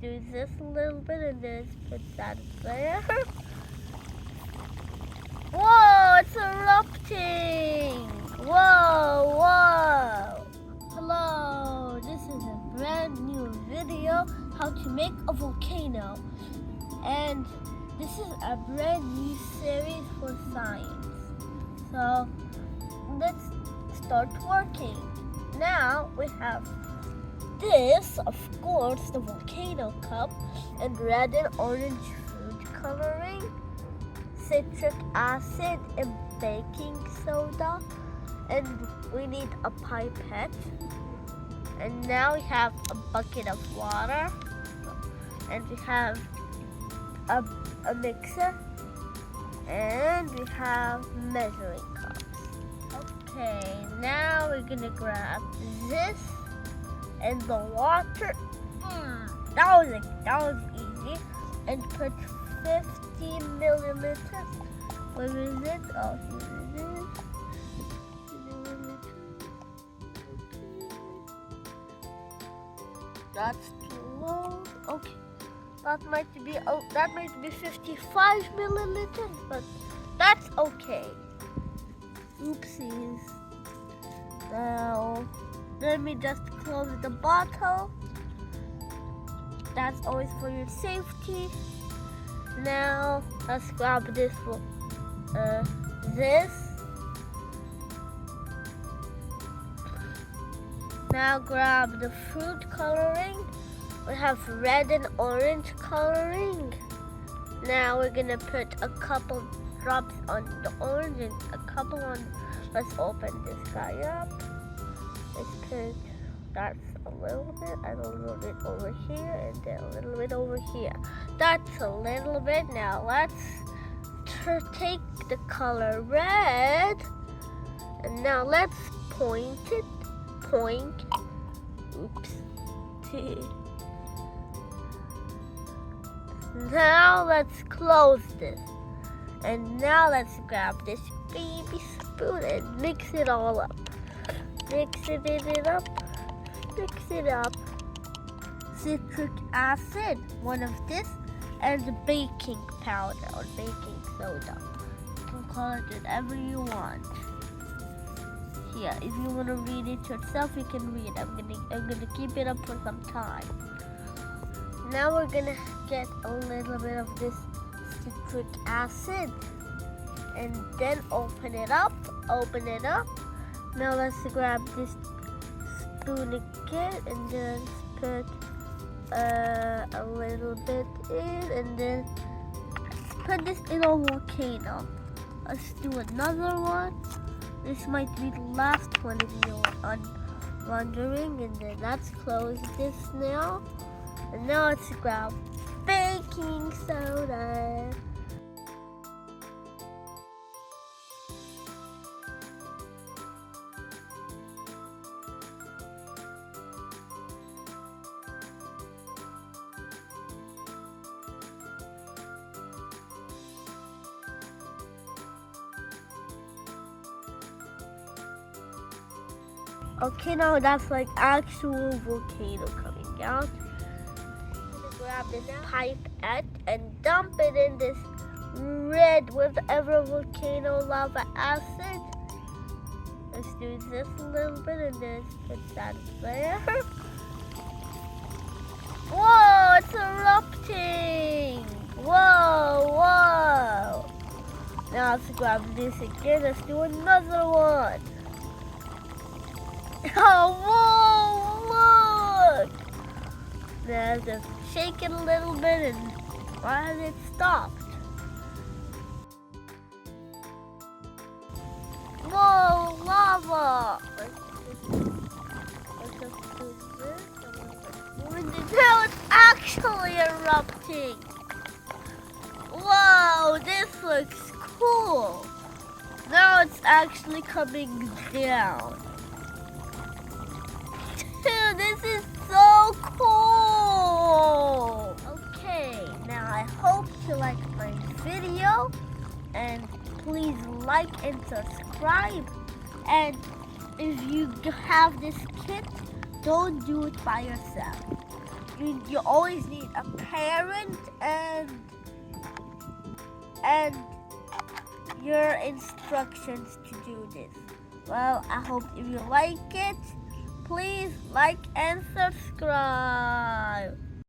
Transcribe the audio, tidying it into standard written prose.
do this a little bit and then put that there. Whoa, it's erupting! Whoa, whoa! Hello, this is a brand new video, how to make a volcano. And this is a brand new series for science. So, let's start working. Now, we have this, of course, the volcano cup, and red and orange food coloring, citric acid, and baking soda, and we need a pipette. And now we have a bucket of water, and we have a mixer, and we have measuring cups. Okay, now we're gonna grab this and the water. That was easy. And put 50 milliliters. Where is it? Oh, here it is. That's too low. Okay. That might be 55 milliliters, but that's okay. Oopsies. Now, let me just close the bottle. That's always for your safety. Now, let's grab this one. This. Now grab the fruit coloring. We have red and orange coloring. Now we're gonna put a couple drops on the orange and a couple on. Let's open this guy up. Let's put that's a little bit and a little bit over here and then a little bit over here. That's a little bit. Now let's take the color red and now let's point it. Point. Oops. Now let's close this. And now let's grab this baby spoon and mix it all up. Mix it up. Mix it up. Citric acid, one of this, and the baking powder or baking soda. You can call it whatever you want. Here, if you want to read it yourself, you can read. I'm gonna keep it up for some time. Now we're gonna get a little bit of this citric acid and then open it up. Now let's grab this spoon again and then put a little bit in and then put this in a volcano. Let's do another one. This might be the last one if you're wondering. And then let's close this now. And now let's grab baking soda. Okay, now that's like actual volcano coming out. Grab this pipette and dump it in this red whatever volcano lava acid. Let's do this a little bit and then put that there. Whoa, it's erupting! Whoa, whoa! Now let's grab this again. Let's do another one. Oh, whoa, look! Now just shake it a little bit and while it stopped. Whoa, lava! Let's just do this. Now it's actually erupting! Whoa, this looks cool! Now it's actually coming down. This is so cool! Okay, now I hope you liked my video and please like and subscribe. And if you have this kit, don't do it by yourself. you always need a parent and your instructions to do this. Well, I hope if you like it, please like and subscribe.